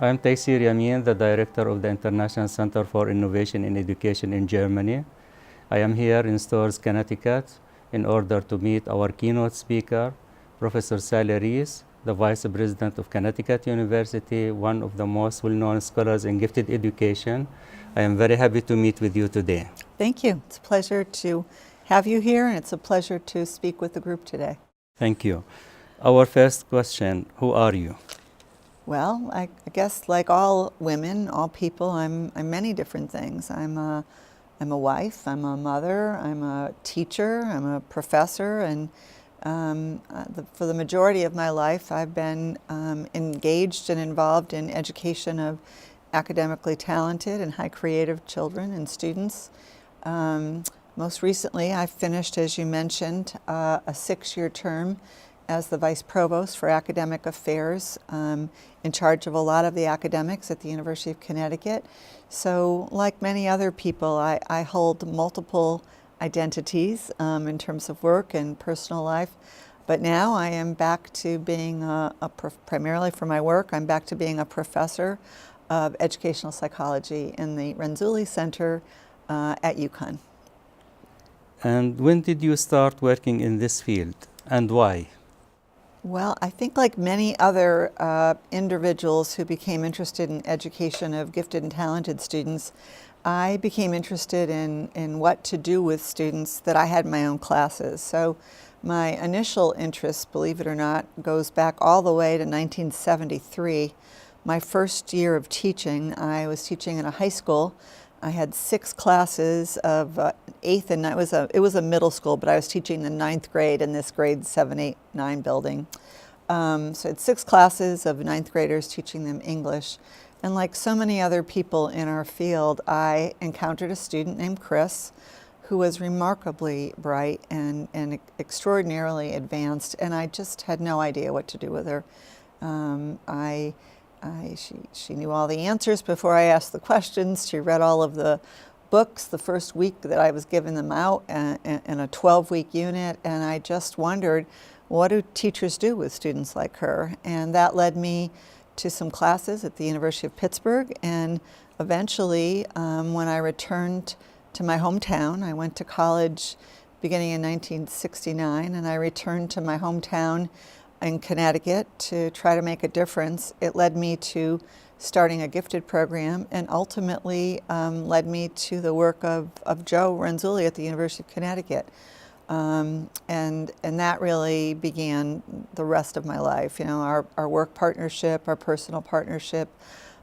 I'm Taisir Yamin, the director of the International Center for Innovation in Education in Germany. I am here in Stores, Connecticut, in order to meet our keynote speaker, Professor Sally Reis, the Vice President of Connecticut University, one of the most well-known scholars in gifted education. I am very happy to meet with you today. Thank you. It's a pleasure to have you here, and it's a pleasure to speak with the group today. Thank you. Our first question, who are you? Well, I guess like all women, all people, I'm many different things. I'm a wife, I'm a mother, I'm a teacher, I'm a professor, and for the majority of my life I've been engaged and involved in education of academically talented and high creative children and students. Most recently I finished, as you mentioned, a 6-year term as the Vice Provost for Academic Affairs, in charge of a lot of the academics at the University of Connecticut. So like many other people, I hold multiple identities in terms of work and personal life. But now I am back to being, primarily for my work, I'm back to being a professor of educational psychology in the Renzulli Center at UConn. And when did you start working in this field, and why? Well, I think like many other individuals who became interested in education of gifted and talented students, I became interested in what to do with students that I had in my own classes. So my initial interest, believe it or not, goes back all the way to 1973. My first year of teaching, I was teaching in a high school. I had 6 classes of 8th and 9th. It was a middle school, but I was teaching the 9th grade in this grade 7, 8, 9 building. So I had 6 classes of 9th graders teaching them English. And like so many other people in our field, I encountered a student named Chris who was remarkably bright and extraordinarily advanced, and I just had no idea what to do with her. She knew all the answers before I asked the questions. She read all of the books the first week that I was giving them out in a 12-week unit, and I just wondered, what do teachers do with students like her? And that led me to some classes at the University of Pittsburgh, and eventually when I returned to my hometown, I went to college beginning in 1969, and I returned to my hometown in Connecticut to try to make a difference. It led me to starting a gifted program, and ultimately led me to the work of Joe Renzulli at the University of Connecticut. And that really began the rest of my life. You know, our work partnership, our personal partnership,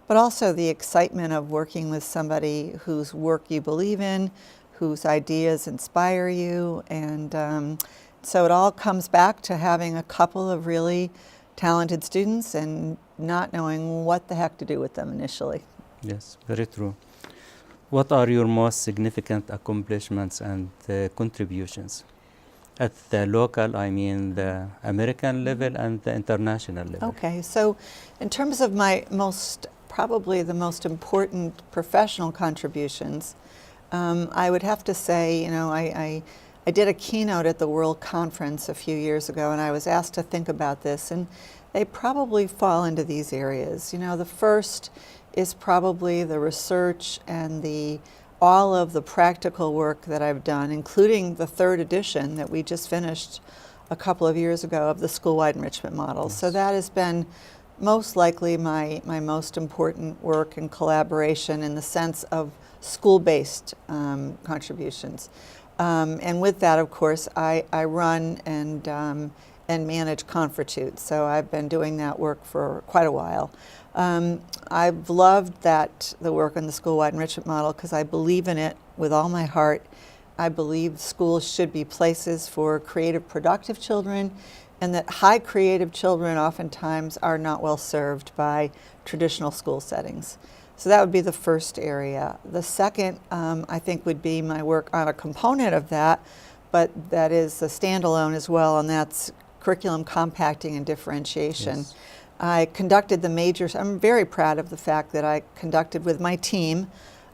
but also the excitement of working with somebody whose work you believe in, whose ideas inspire you, and so it all comes back to having a couple of really talented students and not knowing what the heck to do with them initially. Yes, very true. What are your most significant accomplishments and contributions at the local, I mean the American level and the international level? Okay, so in terms of my probably the most important professional contributions, I would have to say, you know, I did a keynote at the World Conference a few years ago, and I was asked to think about this, and they probably fall into these areas. You know, the first is probably the research and all of the practical work that I've done, including the 3rd edition that we just finished a couple of years ago of the school-wide enrichment model. Yes. So that has been most likely my most important work and collaboration in the sense of school-based contributions. And with that, of course, I run and manage Confortute, so I've been doing that work for quite a while. I've loved the work on the school-wide enrichment model because I believe in it with all my heart. I believe schools should be places for creative, productive children, and that high creative children oftentimes are not well served by traditional school settings. So that would be the first area. The second, I think, would be my work on a component of that, but that is a standalone as well, and that's curriculum compacting and differentiation. Yes. I conducted I'm very proud of the fact that I conducted with my team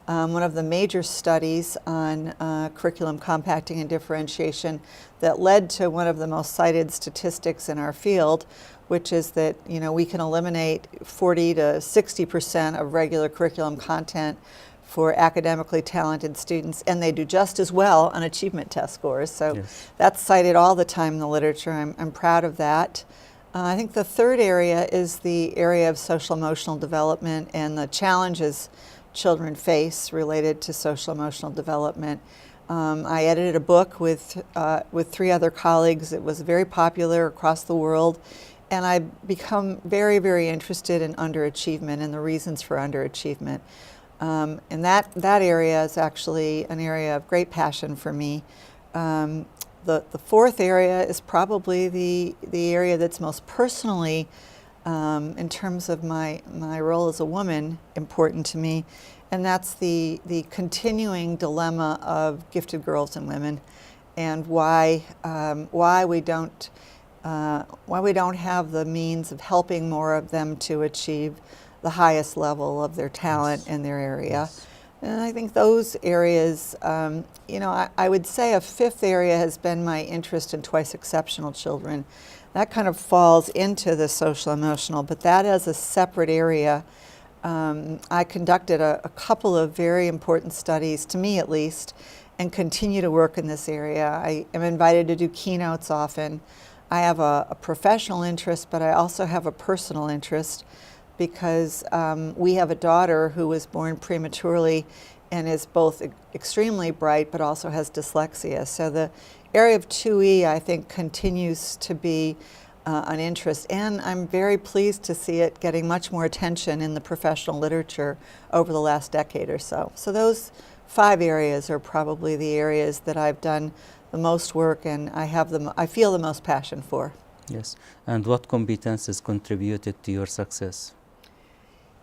one of the major studies on curriculum compacting and differentiation that led to one of the most cited statistics in our field, which is that, you know, we can eliminate 40 to 60% of regular curriculum content for academically talented students, and they do just as well on achievement test scores. So Yes. that's cited all the time in the literature. I'm proud of that. I think the third area is the area of social emotional development and the challenges children face related to social emotional development. I edited a book with 3 other colleagues. It was very popular across the world, and I've become very, very interested in underachievement and the reasons for underachievement. And that area is actually an area of great passion for me. The fourth area is probably the area that's most personally, in terms of my role as a woman, important to me, and that's the continuing dilemma of gifted girls and women, and why we don't have the means of helping more of them to achieve the highest level of their talent Yes. in their area. Yes. And I think those areas, you know, I would say a fifth area has been my interest in twice exceptional children. That kind of falls into the social emotional, but that as a separate area. I conducted a couple of very important studies, to me at least, and continue to work in this area. I am invited to do keynotes often. I have a professional interest, but I also have a personal interest, because we have a daughter who was born prematurely and is both extremely bright but also has dyslexia. So the area of 2E, I think, continues to be an interest, and I'm very pleased to see it getting much more attention in the professional literature over the last decade or so. So those 5 areas are probably the areas that I've done the most work and I feel the most passion for. Yes. And what competences contributed to your success?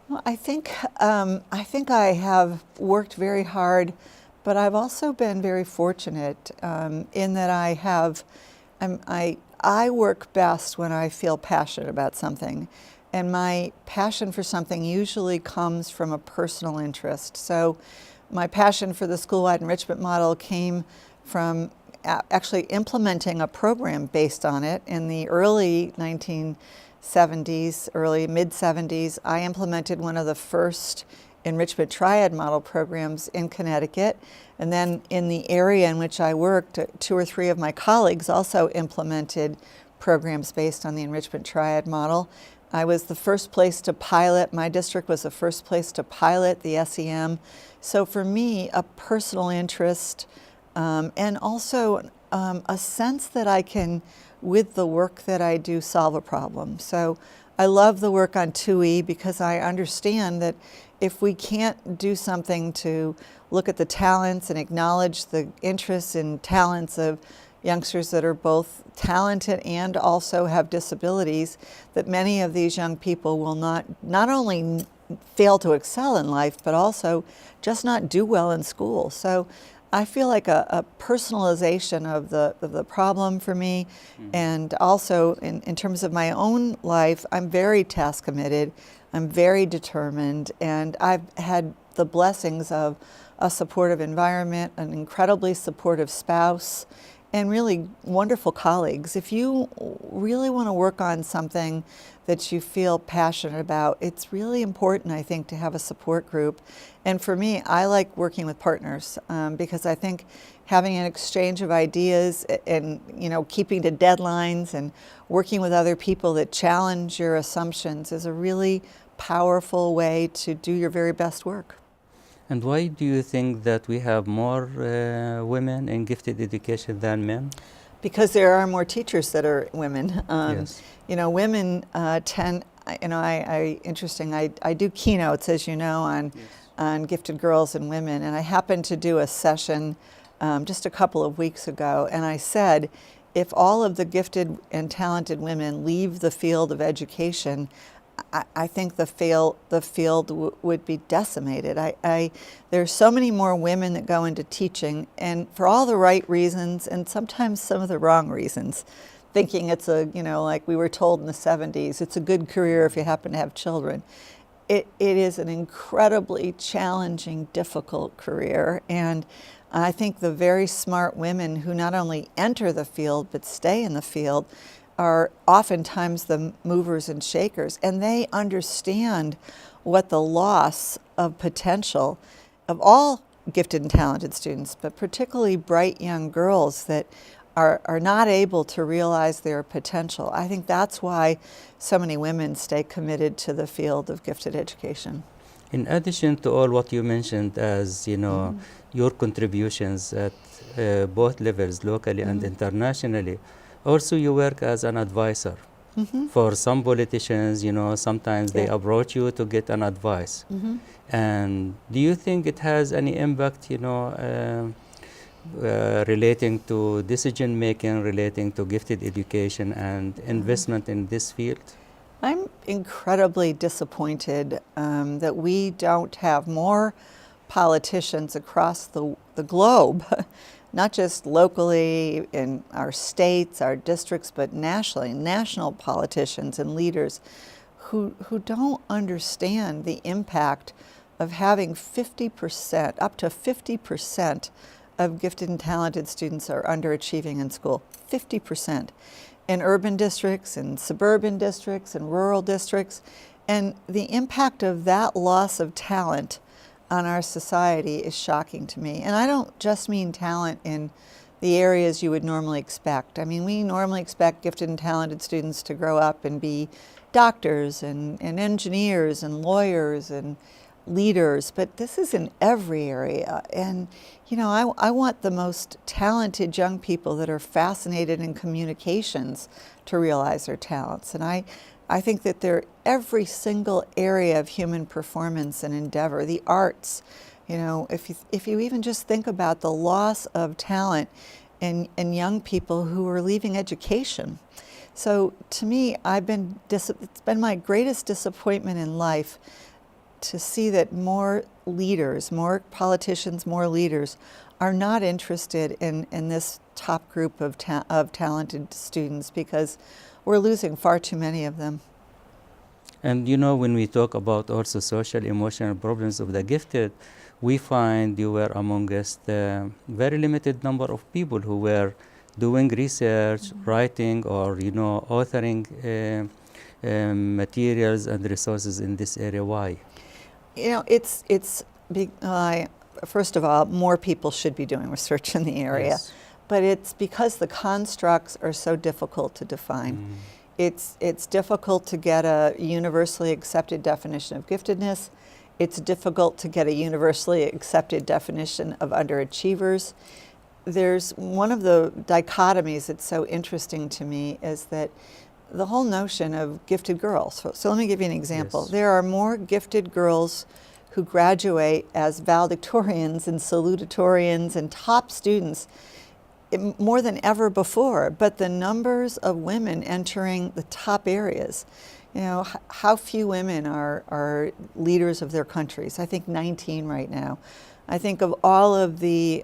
Well, I think I have worked very hard, but I've also been very fortunate in that I work best when I feel passionate about something, and my passion for something usually comes from a personal interest. So my passion for the school-wide enrichment model came from actually implementing a program based on it in the early 1970s, early mid-70s. I implemented one of the first enrichment triad model programs in Connecticut, and then in the area in which I worked, 2 or 3 of my colleagues also implemented programs based on the enrichment triad model. I was the first place to pilot, my district was the first place to pilot the SEM. So for me, a personal interest and also a sense that I can, with the work that I do, solve a problem. So I love the work on 2E because I understand that if we can't do something to look at the talents and acknowledge the interests and talents of youngsters that are both talented and also have disabilities, that many of these young people will not only fail to excel in life, but also just not do well in school. So I feel like a personalization of the problem for me, and also in terms of my own life, I'm very task committed, I'm very determined, and I've had the blessings of a supportive environment, an incredibly supportive spouse, and really wonderful colleagues. If you really want to work on something that you feel passionate about, it's really important, I think, to have a support group. And for me, I like working with partners because I think having an exchange of ideas and keeping to deadlines and working with other people that challenge your assumptions is a really powerful way to do your very best work. And why do you think that we have more women in gifted education than men? Because there are more teachers that are women. Yes. Women tend, interesting, I do keynotes, as you know, on gifted girls and women, and I happened to do a session just a couple of weeks ago, and I said, if all of the gifted and talented women leave the field of education, I think the field would be decimated. There are so many more women that go into teaching, and for all the right reasons, and sometimes some of the wrong reasons, thinking it's like we were told in the 70s, it's a good career if you happen to have children. It is an incredibly challenging, difficult career, and I think the very smart women who not only enter the field but stay in the field, are oftentimes the movers and shakers, and they understand what the loss of potential of all gifted and talented students, but particularly bright young girls that are not able to realize their potential. I think that's why so many women stay committed to the field of gifted education. In addition to all what you mentioned as, you know, your contributions at both levels, locally and internationally, also you work as an advisor. For some politicians, you know, sometimes they approach you to get an advice. And do you think it has any impact, you know, relating to decision making, relating to gifted education and investment in this field? I'm incredibly disappointed that we don't have more politicians across the globe, not just locally in our states, our districts, but nationally, national politicians and leaders who don't understand the impact of having 50%, up to 50% of gifted and talented students are underachieving in school, 50%. In urban districts, in suburban districts, in rural districts. And the impact of that loss of talent on our society is shocking to me. And I don't just mean talent in the areas you would normally expect. I mean, we normally expect gifted and talented students to grow up and be doctors and engineers and lawyers and leaders, but this is in every area. And you know, I want the most talented young people that are fascinated in communications to realize their talents. And I think that they're every single area of human performance and endeavor, the arts. You know, if you even just think about the loss of talent in young people who are leaving education. So to me, it's been my greatest disappointment in life to see that more leaders, more politicians, more leaders are not interested in this top group of talented students, because we're losing far too many of them. And you know, when we talk about also social emotional problems of the gifted, we find you were amongst a very limited number of people who were doing research, writing, or, you know, authoring materials and resources in this area. Why? You know, first of all, more people should be doing research in the area, Yes. but it's because the constructs are so difficult to define. It's difficult to get a universally accepted definition of giftedness. It's difficult to get a universally accepted definition of underachievers. There's one of the dichotomies that's so interesting to me is that the whole notion of gifted girls. So let me give you an example. Yes. There are more gifted girls who graduate as valedictorians and salutatorians and top students more than ever before, but the numbers of women entering the top areas, you know, how few women are leaders of their countries. I think 19 right now. I think of all of the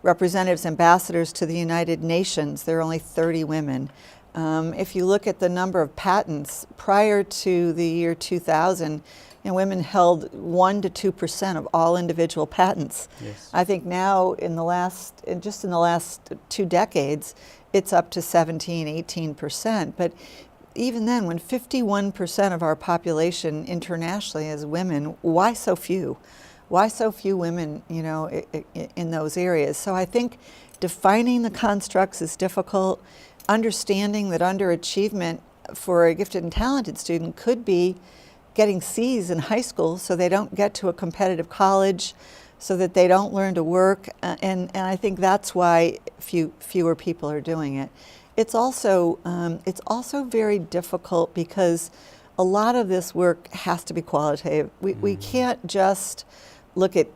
representatives, ambassadors to the United Nations, there are only 30 women. If you look at the number of patents prior to the year 2000, you know, women held 1 to 2% of all individual patents. Yes. I think now just in the last 2 decades, it's up to 17, 18%. But even then, when 51% of our population internationally is women, why so few? Why so few women, you know, in those areas? So I think defining the constructs is difficult. Understanding that underachievement for a gifted and talented student could be getting C's in high school so they don't get to a competitive college, so that they don't learn to work, and I think that's why fewer people are doing it. It's also very difficult because a lot of this work has to be qualitative. We can't just look at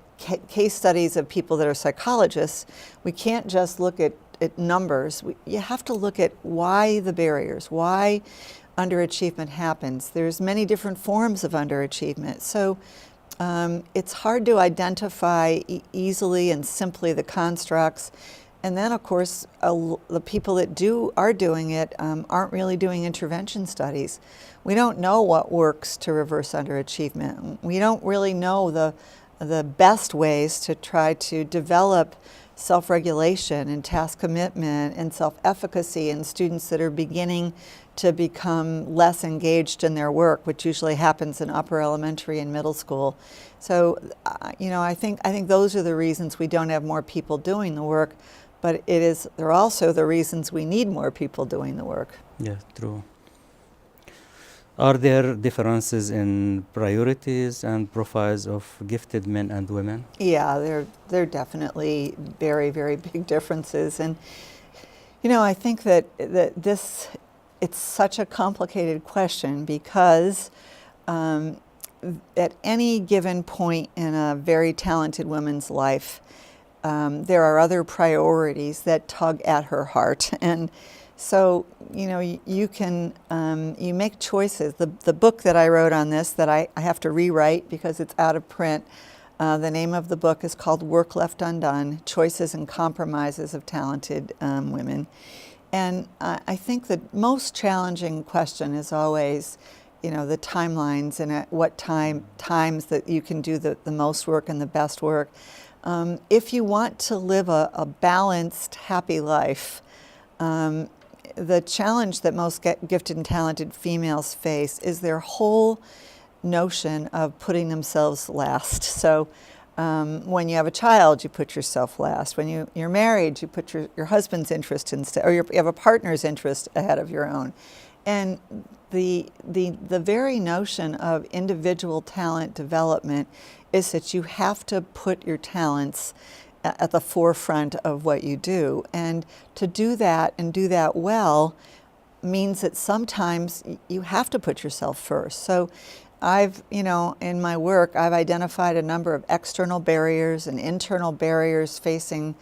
case studies of people that are psychologists. We can't just look at numbers. You have to look at why the barriers, why underachievement happens. There's many different forms of underachievement. So it's hard to identify easily and simply the constructs. And then, of course, the people that are doing it aren't really doing intervention studies. We don't know what works to reverse underachievement. We don't really know the best ways to try to develop self-regulation and task commitment and self-efficacy in students that are beginning to become less engaged in their work, which usually happens in upper elementary and middle school. So, I think those are the reasons we don't have more people doing the work, but they're also the reasons we need more people doing the work. Yeah, true. Are there differences in priorities and profiles of gifted men and women? Yeah, there are definitely very, very big differences. And, I think that it's such a complicated question because at any given point in a very talented woman's life, there are other priorities that tug at her heart. And so, you make choices. The book that I wrote on this that I have to rewrite because it's out of print, the name of the book is called Work Left Undone, Choices and Compromises of Talented Women. And I think the most challenging question is always, the timelines and at what times that you can do the most work and the best work. If you want to live a balanced, happy life, the challenge that most gifted and talented females face is their whole notion of putting themselves last. So when you have a child, you put yourself last. When you're married, you put your husband's interest instead, or you have a partner's interest ahead of your own. And the very notion of individual talent development is that you have to put your talents at the forefront of what you do. And to do that and do that well means that sometimes you have to put yourself first. So in my work, I've identified a number of external barriers and internal barriers facing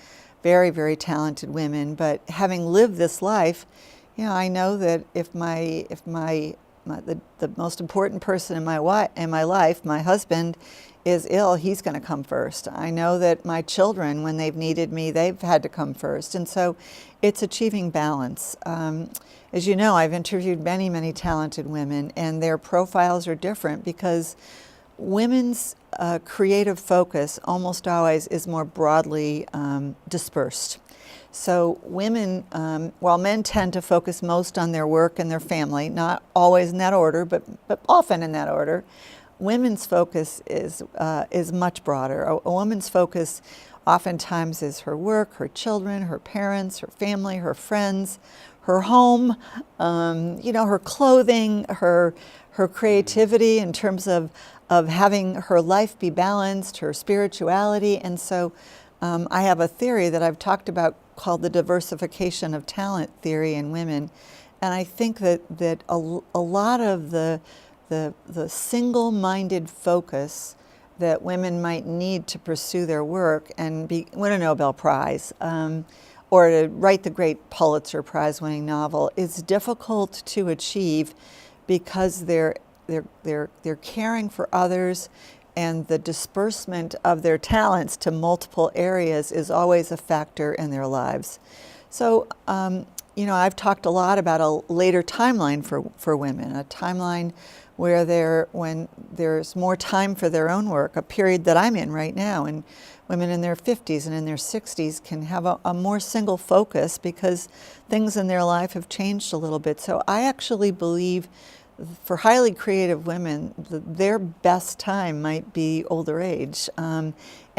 very, very talented women. But having lived this life, I know that if the most important person in my life, my husband, is ill, he's going to come first. I know that my children, when they've needed me, they've had to come first. And so it's achieving balance. As you know, I've interviewed many, many talented women, and their profiles are different because women's creative focus almost always is more broadly dispersed. So women, while men tend to focus most on their work and their family, not always in that order, but often in that order, women's focus is much broader. A woman's focus oftentimes is her work, her children, her parents, her family, her friends, her home, her clothing, her creativity in terms of having her life be balanced, her spirituality. And so I have a theory that I've talked about called the diversification of talent theory in women. And I think that a lot of the single-minded focus that women might need to pursue their work and win a Nobel Prize or to write the great Pulitzer Prize-winning novel is difficult to achieve because they're caring for others, and the disbursement of their talents to multiple areas is always a factor in their lives. So, I've talked a lot about a later timeline for women, a timeline where when there's more time for their own work, a period that I'm in right now, and women in their 50s and in their 60s can have a more single focus because things in their life have changed a little bit. So I actually believe for highly creative women, their best time might be older age. And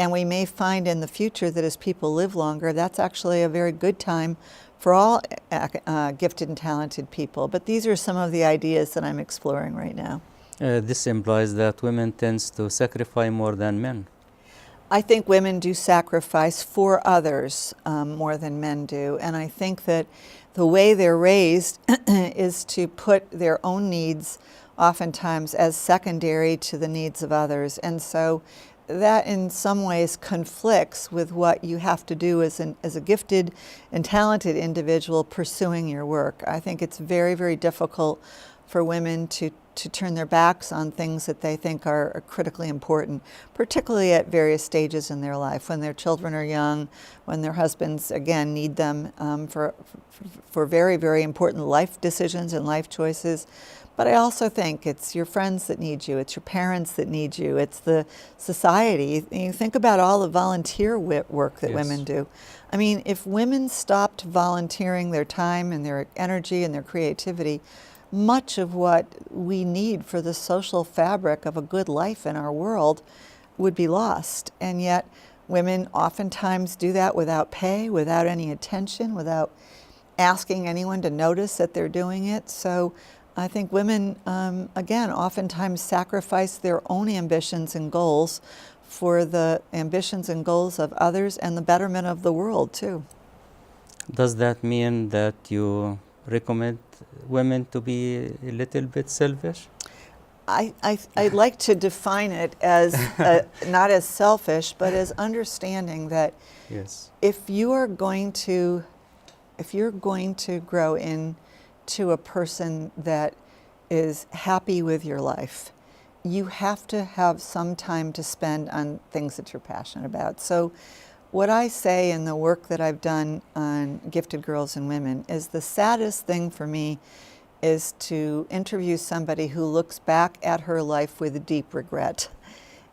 we may find in the future that as people live longer, that's actually a very good time for all gifted and talented people. But these are some of the ideas that I'm exploring right now. This implies that women tend to sacrifice more than men. I think women do sacrifice for others more than men do. And I think that the way they're raised is to put their own needs oftentimes as secondary to the needs of others. And so that in some ways conflicts with what you have to do as a gifted and talented individual pursuing your work. I think it's very, very difficult for women to turn their backs on things that they think are critically important, particularly at various stages in their life, when their children are young, when their husbands, again, need them for very, very important life decisions and life choices. But I also think it's your friends that need you, it's your parents that need you, it's the society. You think about all the volunteer work that women do. I mean, if women stopped volunteering their time and their energy and their creativity, much of what we need for the social fabric of a good life in our world would be lost. And yet women oftentimes do that without pay, without any attention, without asking anyone to notice that they're doing it. So I think women, again, oftentimes sacrifice their own ambitions and goals for the ambitions and goals of others and the betterment of the world, too. Does that mean that you recommend women to be a little bit selfish? I'd like to define it as not as selfish, but as understanding that if you're going to grow into a person that is happy with your life, you have to have some time to spend on things that you're passionate about. So what I say in the work that I've done on gifted girls and women is the saddest thing for me is to interview somebody who looks back at her life with deep regret.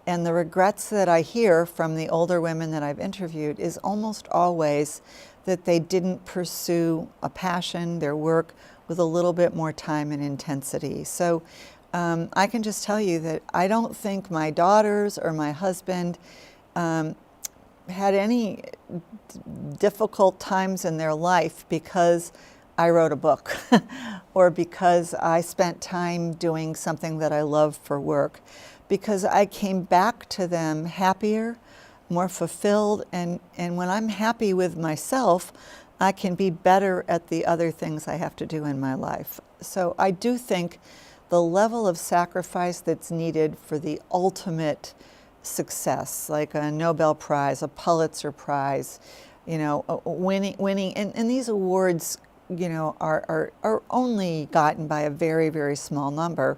And the regrets that I hear from the older women that I've interviewed is almost always that they didn't pursue a passion, their work, with a little bit more time and intensity. So I can just tell you that I don't think my daughters or my husband had any difficult times in their life because I wrote a book or because I spent time doing something that I love for work, because I came back to them happier, more fulfilled, and when I'm happy with myself, I can be better at the other things I have to do in my life. So I do think the level of sacrifice that's needed for the ultimate success, like a Nobel Prize, a Pulitzer Prize, winning, and these awards, are only gotten by a very, very small number,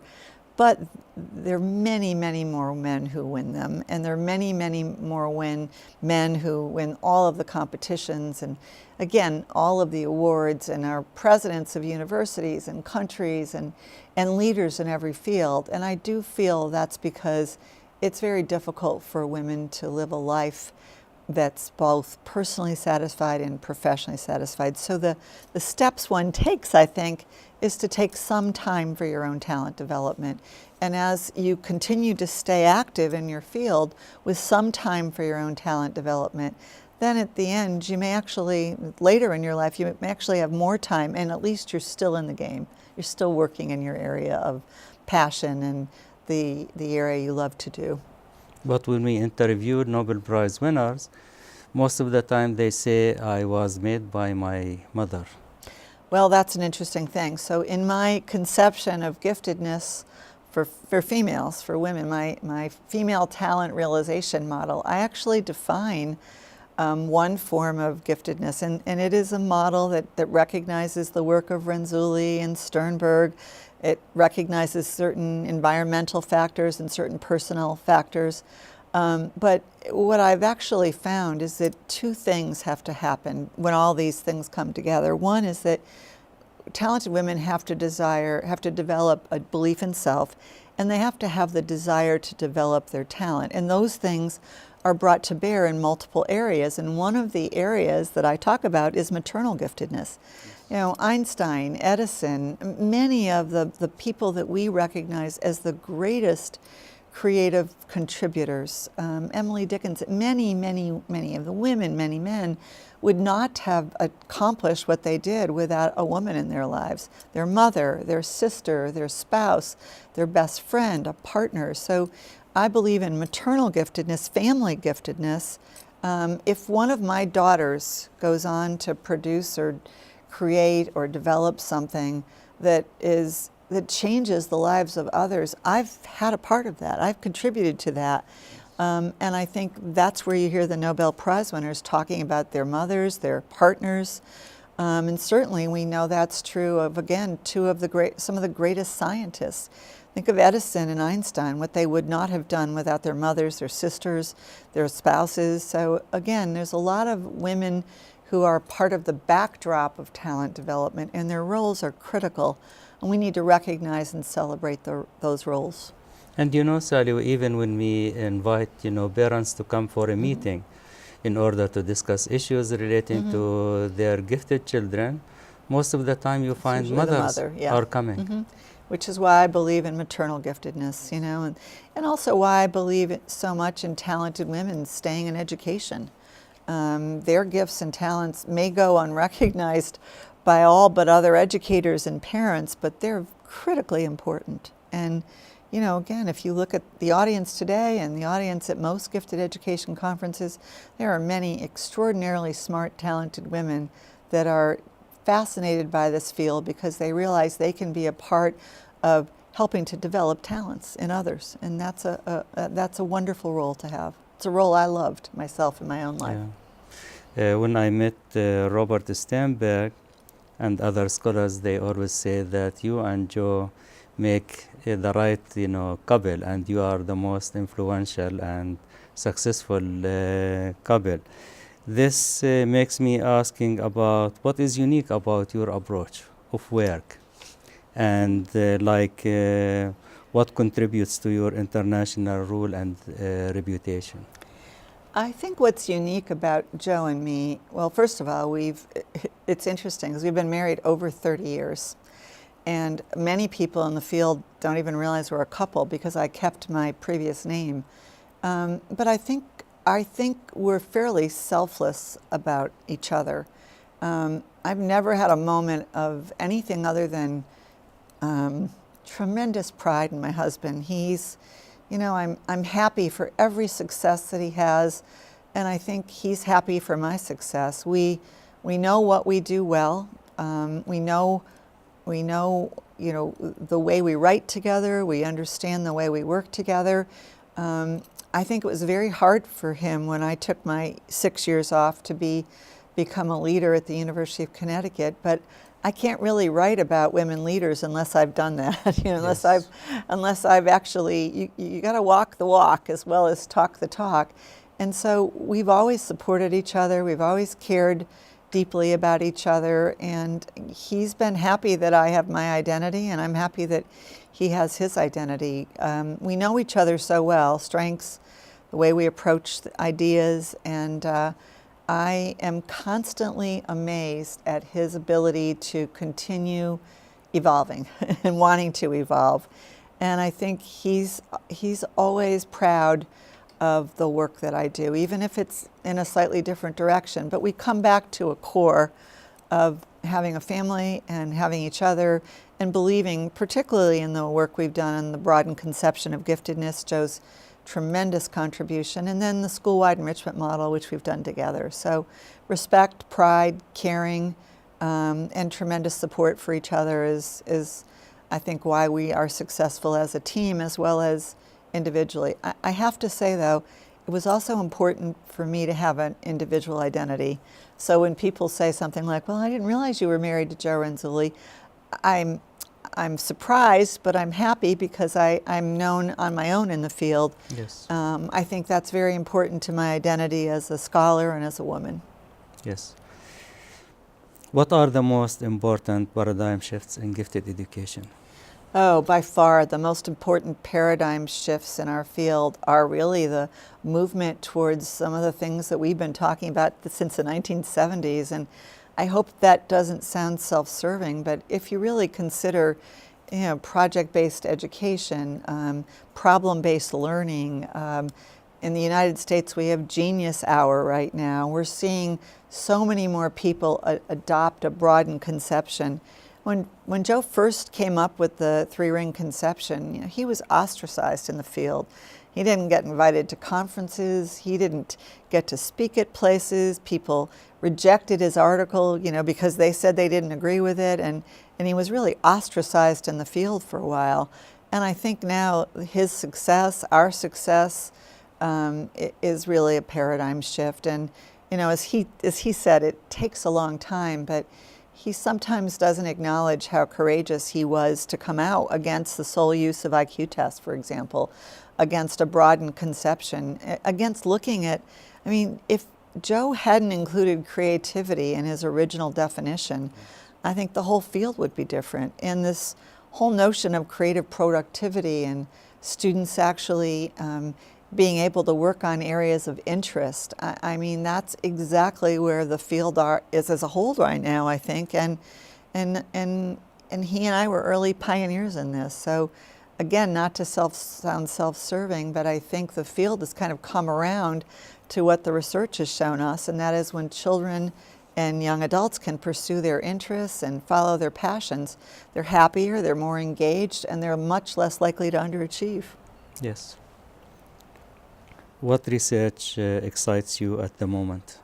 but there are many, many more men who win them, and there are many, many more men who win all of the competitions, and again, all of the awards, and are presidents of universities and countries and leaders in every field. And I do feel that's because it's very difficult for women to live a life that's both personally satisfied and professionally satisfied. So the steps one takes, I think, is to take some time for your own talent development. And as you continue to stay active in your field with some time for your own talent development, then at the end, you may actually, later in your life, you may actually have more time, and at least you're still in the game. You're still working in your area of passion and the area you love to do. But when we interviewed Nobel Prize winners, most of the time they say, I was made by my mother. Well, that's an interesting thing. So in my conception of giftedness for females, for women, my female talent realization model, I actually define one form of giftedness, and it is a model that recognizes the work of Renzulli and Sternberg. It recognizes certain environmental factors and certain personal factors. But what I've actually found is that two things have to happen when all these things come together. One is that talented women have to develop a belief in self, and they have to have the desire to develop their talent. And those things are brought to bear in multiple areas. And one of the areas that I talk about is maternal giftedness. Einstein, Edison, many of the people that we recognize as the greatest creative contributors, Emily Dickinson, many of the women, many men, would not have accomplished what they did without a woman in their lives. Their mother, their sister, their spouse, their best friend, a partner. So I believe in maternal giftedness, family giftedness. If one of my daughters goes on to produce or create or develop something that changes the lives of others, I've had a part of that. I've contributed to that. And I think that's where you hear the Nobel Prize winners talking about their mothers, their partners. And certainly we know that's true of, again, some of the greatest scientists. Think of Edison and Einstein, what they would not have done without their mothers, their sisters, their spouses. So again, there's a lot of women who are part of the backdrop of talent development, and their roles are critical, and we need to recognize and celebrate those roles. And you know, Sally, even when we invite, parents to come for a meeting in order to discuss issues relating to their gifted children, most of the time you find mothers are coming. Which is why I believe in maternal giftedness, and also why I believe so much in talented women staying in education. Their gifts and talents may go unrecognized by all but other educators and parents, but they're critically important. And again, if you look at the audience today and the audience at most gifted education conferences, there are many extraordinarily smart, talented women that are fascinated by this field because they realize they can be a part of helping to develop talents in others. And that's a wonderful role to have. It's a role I loved myself in my own life. When I met Robert Sternberg and other scholars, they always say that you and Joe make the right couple, and you are the most influential and successful couple. This makes me asking about what is unique about your approach of work, and what contributes to your international role and reputation. I think what's unique about Joe and me, well, first of all, it's interesting because we've been married over 30 years. And many people in the field don't even realize we're a couple because I kept my previous name. But I think we're fairly selfless about each other. I've never had a moment of anything other than tremendous pride in my husband. I'm happy for every success that he has, and I think he's happy for my success. We know what we do well. We know the way we write together. We understand the way we work together. I think it was very hard for him when I took my 6 years off to become a leader at the University of Connecticut, but I can't really write about women leaders unless I've done that. Unless I've actually, you got to walk the walk as well as talk the talk. And so we've always supported each other. We've always cared deeply about each other, and he's been happy that I have my identity, and I'm happy that he has his identity. We know each other so well, strengths, the way we approach the ideas, and I am constantly amazed at his ability to continue evolving and wanting to evolve. And I think he's always proud of the work that I do, even if it's in a slightly different direction. But we come back to a core of having a family and having each other and believing, particularly in the work we've done in the broadened conception of giftedness, Joe's tremendous contribution, and then the school-wide enrichment model, which we've done together. So respect, pride, caring, and tremendous support for each other is I think why we are successful as a team as well as individually. I have to say though, it was also important for me to have an individual identity. So when people say something like, well, I didn't realize you were married to Joe Renzulli, I'm surprised, but I'm happy because I'm known on my own in the field. Yes. I think that's very important to my identity as a scholar and as a woman. Yes. What are the most important paradigm shifts in gifted education? Oh, by far, the most important paradigm shifts in our field are really the movement towards some of the things that we've been talking about since the 1970s. And I hope that doesn't sound self-serving, but if you really consider project-based education, problem-based learning, in the United States we have Genius Hour right now. We're seeing so many more people adopt a broadened conception. When Joe first came up with the three-ring conception, he was ostracized in the field. He didn't get invited to conferences. He didn't get to speak at places. People rejected his article, because they said they didn't agree with it, and he was really ostracized in the field for a while. And I think now his success, our success, is really a paradigm shift. And as he said, it takes a long time, but he sometimes doesn't acknowledge how courageous he was to come out against the sole use of IQ tests, for example, against a broadened conception, against looking at, I mean, if Joe hadn't included creativity in his original definition, I think the whole field would be different. And this whole notion of creative productivity and students actually being able to work on areas of interest, I mean, that's exactly where the field is as a whole right now, I think. And he and I were early pioneers in this. So again, not to sound self-serving, but I think the field has kind of come around to what the research has shown us, and that is when children and young adults can pursue their interests and follow their passions, they're happier, they're more engaged, and they're much less likely to underachieve. Yes. What research excites you at the moment?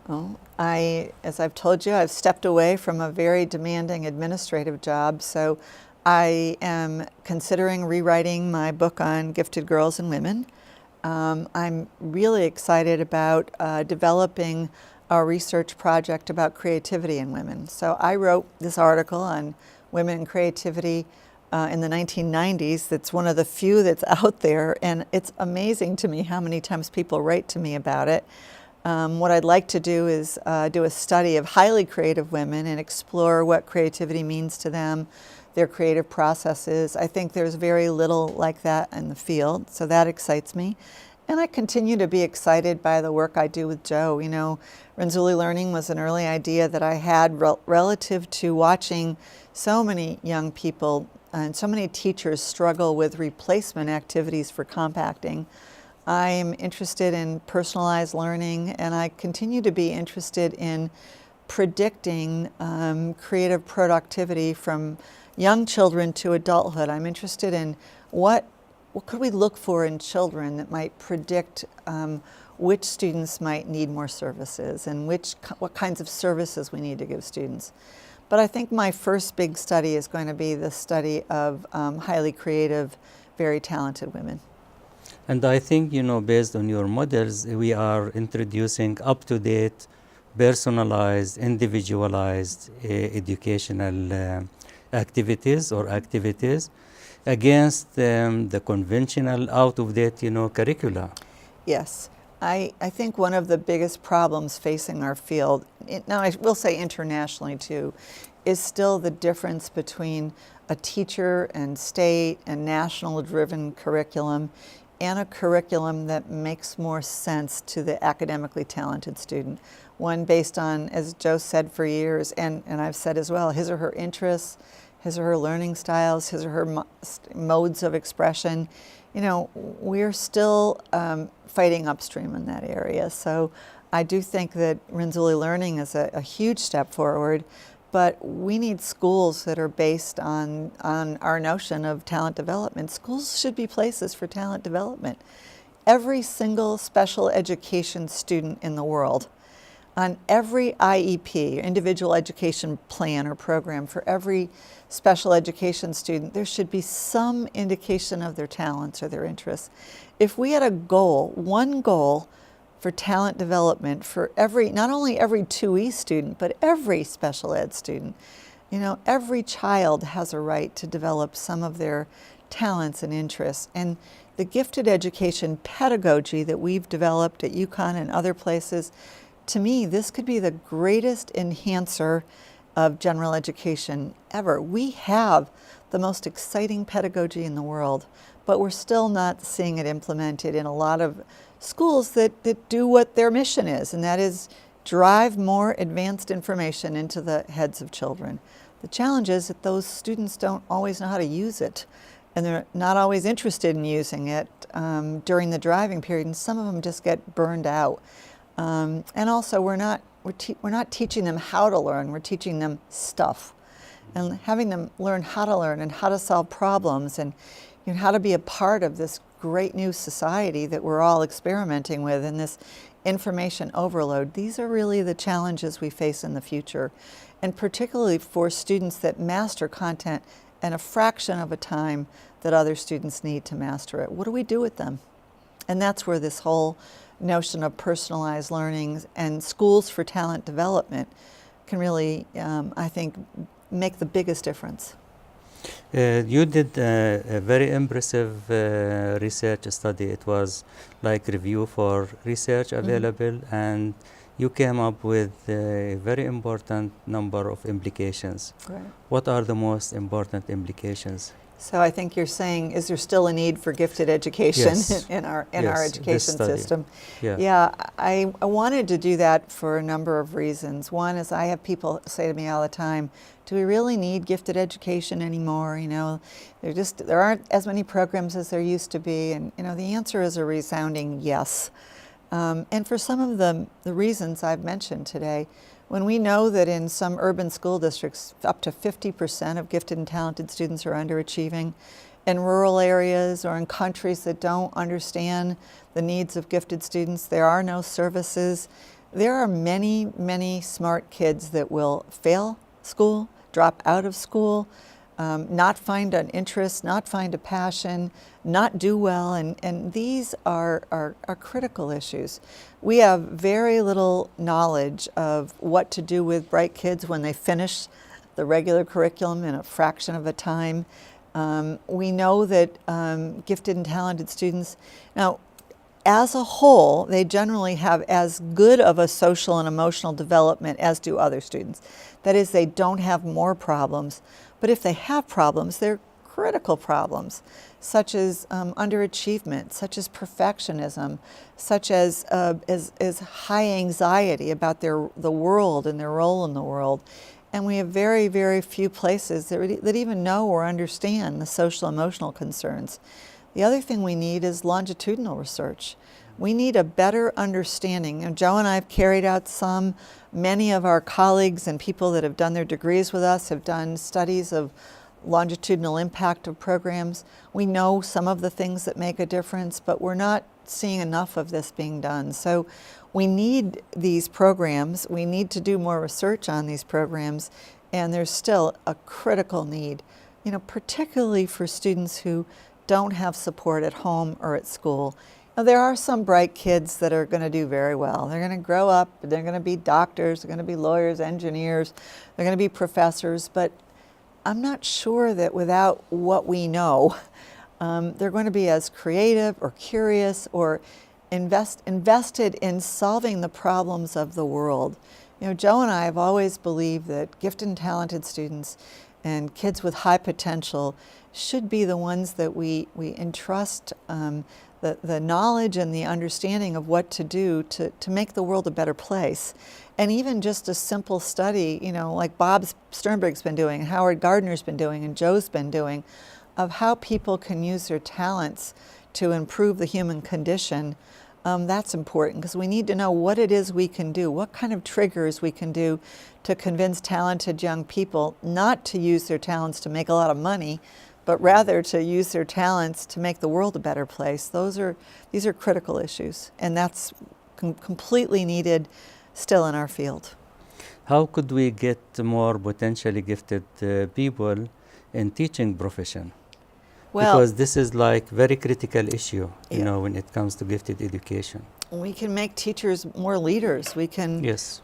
Well, as I've told you, I've stepped away from a very demanding administrative job, so I am considering rewriting my book on gifted girls and women. I'm really excited about developing a research project about creativity in women. So I wrote this article on women and creativity in the 1990s. That's one of the few that's out there, and it's amazing to me how many times people write to me about it. What I'd like to do is do a study of highly creative women and explore what creativity means to them, their creative processes. I think there's very little like that in the field, so that excites me. And I continue to be excited by the work I do with Joe. You know, Renzulli learning was an early idea that I had relative to watching so many young people and so many teachers struggle with replacement activities for compacting. I am interested in personalized learning, and I continue to be interested in predicting creative productivity from young children to adulthood. I'm interested in what could we look for in children that might predict which students might need more services and what kinds of services we need to give students. But I think my first big study is going to be the study of highly creative, very talented women. And I think, you know, based on your models, we are introducing up-to-date, personalized, individualized educational activities against the conventional, out-of-date, you know, curricula. Yes. I think one of the biggest problems facing our field, now I will say internationally too, is still the difference between a teacher and state and national driven curriculum and a curriculum that makes more sense to the academically talented student. One based on, as Joe said for years, and I've said as well, his or her interests, his or her learning styles, his or her modes of expression. You know, we're still fighting upstream in that area. So I do think that Renzulli learning is a huge step forward, but we need schools that are based on our notion of talent development. Schools should be places for talent development. Every single special education student in the world, on every IEP, individual education plan or program for every special education student, there should be some indication of their talents or their interests. If we had a goal, one goal for talent development for not only every 2E student, but every special ed student, you know, every child has a right to develop some of their talents and interests. And the gifted education pedagogy that we've developed at UConn and other places, to me, this could be the greatest enhancer of general education ever. We have the most exciting pedagogy in the world, but we're still not seeing it implemented in a lot of schools that do what their mission is, and that is drive more advanced information into the heads of children. The challenge is that those students don't always know how to use it, and they're not always interested in using it during the driving period, and some of them just get burned out. And also, we're not teaching them how to learn, we're teaching them stuff. And having them learn how to learn and how to solve problems and, you know, how to be a part of this great new society that we're all experimenting with and this information overload, these are really the challenges we face in the future. And particularly for students that master content in a fraction of a time that other students need to master it. What do we do with them? And that's where this whole notion of personalized learning and schools for talent development can really, I think, make the biggest difference. You did a very impressive research study. It was like review for research available, and you came up with a very important number of implications. Right. What are the most important implications? So I think you're saying, is there still a need for gifted education Yes. in our Yes, education system? Yeah. I wanted to do that for a number of reasons. One is I have people say to me all the time, do we really need gifted education anymore? You know, there aren't as many programs as there used to be, and you know, the answer is a resounding yes. And for some of the reasons I've mentioned today, when we know that in some urban school districts, up to 50% of gifted and talented students are underachieving, in rural areas or in countries that don't understand the needs of gifted students, there are no services. There are many, many smart kids that will fail school, drop out of school, not find an interest, not find a passion, not do well, and these are critical issues. We have very little knowledge of what to do with bright kids when they finish the regular curriculum in a fraction of a time. We know that gifted and talented students, now as a whole, they generally have as good of a social and emotional development as do other students. That is, they don't have more problems, but if they have problems, they're critical problems, such as underachievement, such as perfectionism, such as high anxiety about the world and their role in the world. And we have very, very few places that even know or understand the social emotional concerns. The other thing we need is longitudinal research. We need a better understanding. And Joe and I have carried out some. Many of our colleagues and people that have done their degrees with us have done studies of longitudinal impact of programs. We know some of the things that make a difference, but we're not seeing enough of this being done. So we need these programs. We need to do more research on these programs, and there's still a critical need, you know, particularly for students who don't have support at home or at school. Now, there are some bright kids that are going to do very well. They're going to grow up, they're going to be doctors, they're going to be lawyers, engineers, they're going to be professors, but I'm not sure that without what we know, they're going to be as creative or curious or invested in solving the problems of the world. You know, Joe and I have always believed that gifted and talented students and kids with high potential should be the ones that we entrust the knowledge and the understanding of what to do to make the world a better place. And even just a simple study, you know, like Bob Sternberg's been doing, and Howard Gardner's been doing, and Joe's been doing, of how people can use their talents to improve the human condition, that's important, because we need to know what it is we can do, what kind of triggers we can do to convince talented young people not to use their talents to make a lot of money, but rather to use their talents to make the world a better place. These are critical issues, and that's completely needed still in our field. How could we get more potentially gifted people in teaching profession? Well, because this is like very critical issue, you Yeah. know, when it comes to gifted education. we can make teachers more leaders. We can Yes.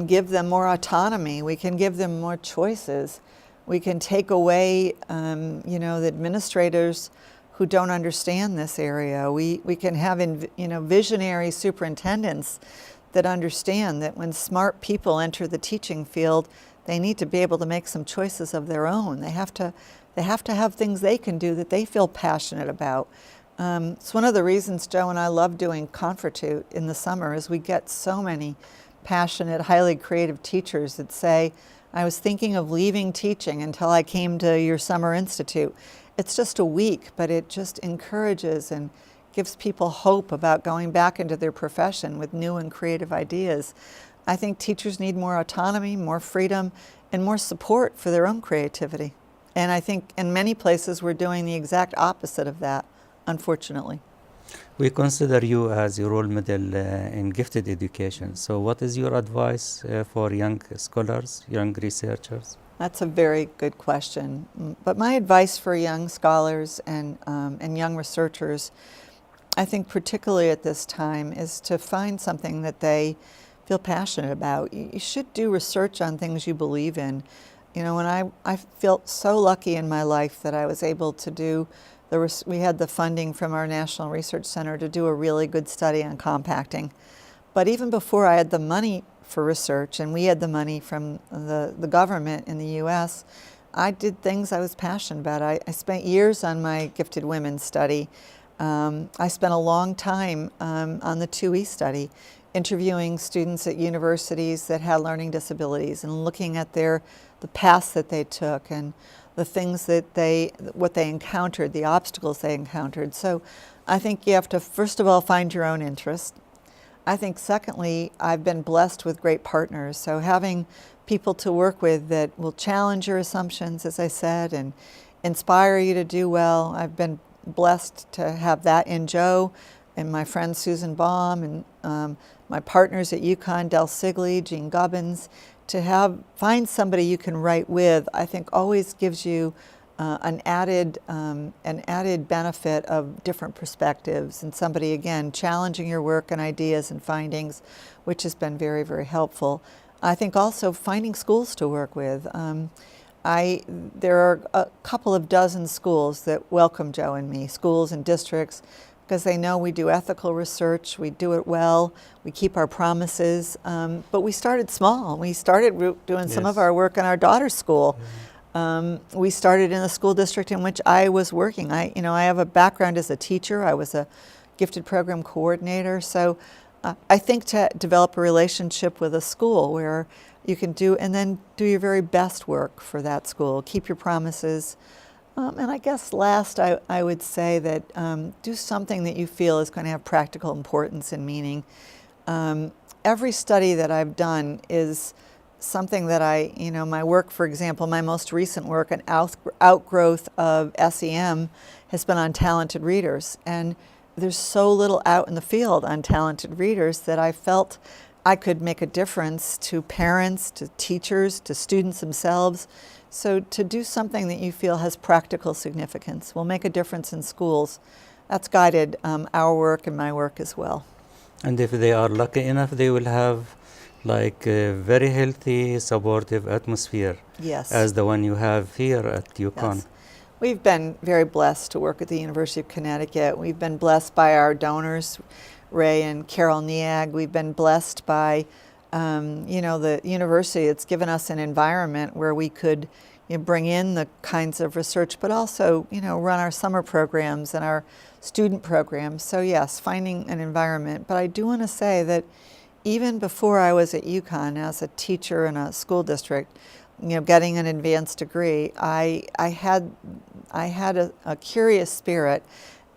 give them more autonomy. We can give them more choices. We can take away, you know, the administrators who don't understand this area. We can have, you know, visionary superintendents that understand that when smart people enter the teaching field, they need to be able to make some choices of their own. They have to have things they can do that they feel passionate about. It's one of the reasons Joe and I love doing Confertute in the summer, is we get so many passionate, highly creative teachers that say, I was thinking of leaving teaching until I came to your summer institute. It's just a week, but it just encourages and gives people hope about going back into their profession with new and creative ideas. I think teachers need more autonomy, more freedom, and more support for their own creativity. And I think in many places we're doing the exact opposite of that, unfortunately. We consider you as a role model in gifted education. So what is your advice for young scholars, young researchers? That's a very good question. But my advice for young scholars and young researchers, I think particularly at this time, is to find something that they feel passionate about. You should do research on things you believe in. You know, and I felt so lucky in my life that I was able to do, we had the funding from our National Research Center to do a really good study on compacting. But even before I had the money for research, and we had the money from the government in the US, I did things I was passionate about. I spent years on my gifted women study. I spent a long time on the 2E study, interviewing students at universities that had learning disabilities and looking at the paths that they took and the things that what they encountered, the obstacles they encountered. So I think you have to, first of all, find your own interest. I think secondly, I've been blessed with great partners. So having people to work with that will challenge your assumptions, as I said, and inspire you to do well. I've been blessed to have that in Joe and my friend Susan Baum and my partners at UConn, Del Sigley, Jean Gubbins. To find somebody you can write with, I think always gives you an added benefit of different perspectives, and somebody, again, challenging your work and ideas and findings, which has been very, very helpful. I think also finding schools to work with. There are a couple of dozen schools that welcome Joe and me, schools and districts, because they know we do ethical research, we do it well, we keep our promises. But we started small. We started doing some of our work in our daughter's school. We started in the school district in which I was working. I have a background as a teacher. I was a gifted program coordinator. So I think to develop a relationship with a school where you can do your very best work for that school, keep your promises. And I guess last, I would say that do something that you feel is going to have practical importance and meaning. Every study that I've done is something that my work, for example, my most recent work, an outgrowth of SEM, has been on talented readers. And there's so little out in the field on talented readers that I felt I could make a difference to parents, to teachers, to students themselves. So to do something that you feel has practical significance will make a difference in schools. That's guided our work and my work as well. And if they are lucky enough, they will have like a very healthy, supportive atmosphere. Yes. As the one you have here at UConn. Yes. We've been very blessed to work at the University of Connecticut. We've been blessed by our donors, Ray and Carol Neag. We've been blessed by the university. It's given us an environment where we could bring in the kinds of research, but also run our summer programs and our student programs. So yes, finding an environment. But I do want to say that even before I was at UConn as a teacher in a school district, getting an advanced degree, I had a curious spirit,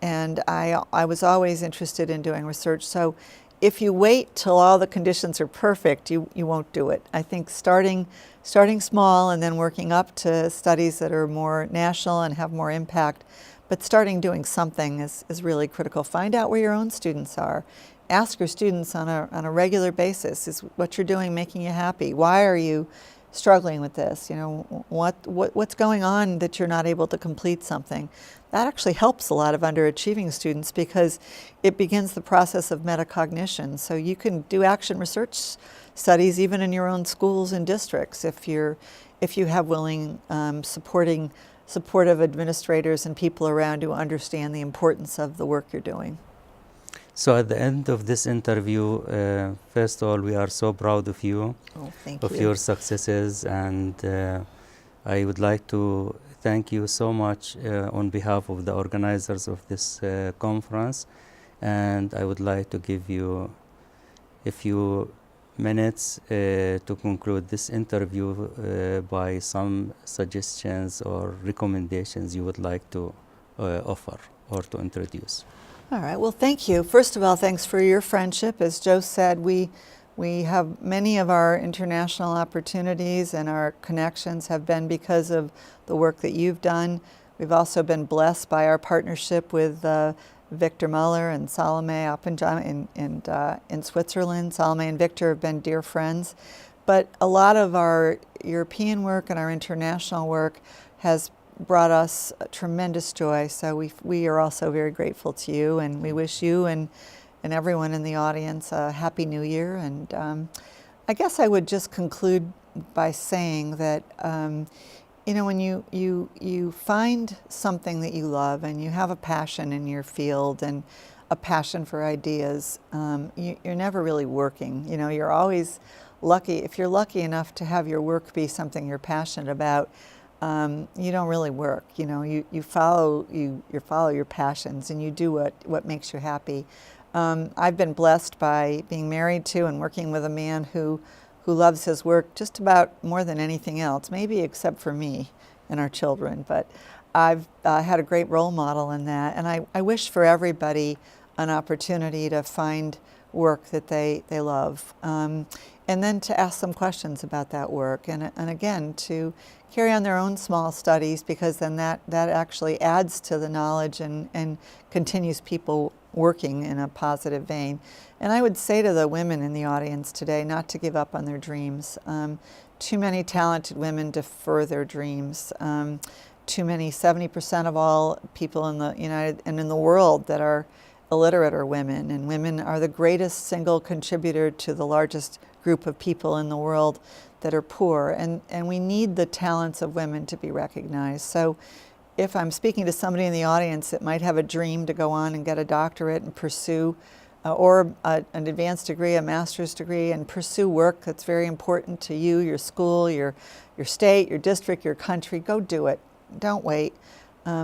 and I was always interested in doing research. So if you wait till all the conditions are perfect, you won't do it. I think starting small and then working up to studies that are more national and have more impact, but starting doing something is really critical. Find out where your own students are. Ask your students on a regular basis, is what you're doing making you happy? Why are you struggling with this? What's going on that you're not able to complete something? That actually helps a lot of underachieving students because it begins the process of metacognition. So you can do action research studies even in your own schools and districts if you have willing, supportive administrators and people around who understand the importance of the work you're doing. So at the end of this interview, first of all, we are so proud of you, of your successes, and I would like to thank you so much on behalf of the organizers of this conference, and I would like to give you a few minutes to conclude this interview by some suggestions or recommendations you would like to offer or to introduce. All right, well, thank you. First of all, thanks for your friendship. As Joe said, we have many of our international opportunities and our connections have been because of the work that you've done. We've also been blessed by our partnership with Victor Muller and Salome Oppenheim in Switzerland. Salome and Victor have been dear friends. But a lot of our European work and our international work has brought us tremendous joy. So we are also very grateful to you, and we wish you and and everyone in the audience a Happy New Year. And I guess I would just conclude by saying that you know, when you find something that you love and you have a passion in your field and a passion for ideas, you're never really working. You know, you're always lucky. If you're lucky enough to have your work be something you're passionate about, you don't really work. You know, you follow your passions and you do what makes you happy. I've been blessed by being married to and working with a man who loves his work just about more than anything else, maybe except for me and our children. But I've had a great role model in that, and I wish for everybody an opportunity to find work that they love, and then to ask some questions about that work, and again to carry on their own small studies, because then that actually adds to the knowledge and continues people working in a positive vein. And I would say to the women in the audience today not to give up on their dreams. Too many talented women defer their dreams. Too many, 70% of all people in the United and in the world that are illiterate are women, and women are the greatest single contributor to the largest group of people in the world that are poor, and we need the talents of women to be recognized. So if I'm speaking to somebody in the audience that might have a dream to go on and get a doctorate and pursue, or an advanced degree, a master's degree, and pursue work that's very important to you, your school, your state, your district, your country, go do it. Don't wait.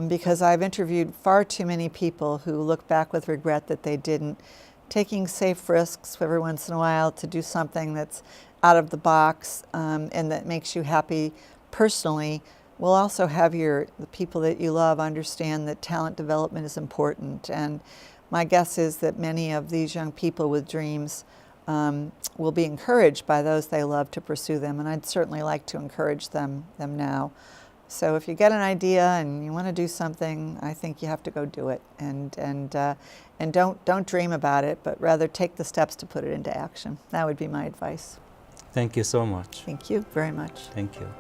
Because I've interviewed far too many people who look back with regret that they didn't. Taking safe risks every once in a while to do something that's out of the box and that makes you happy personally will also have the people that you love understand that talent development is important. And my guess is that many of these young people with dreams will be encouraged by those they love to pursue them, and I'd certainly like to encourage them now. So if you get an idea and you want to do something, I think you have to go do it, and don't dream about it, but rather take the steps to put it into action. That would be my advice. Thank you so much. Thank you very much. Thank you.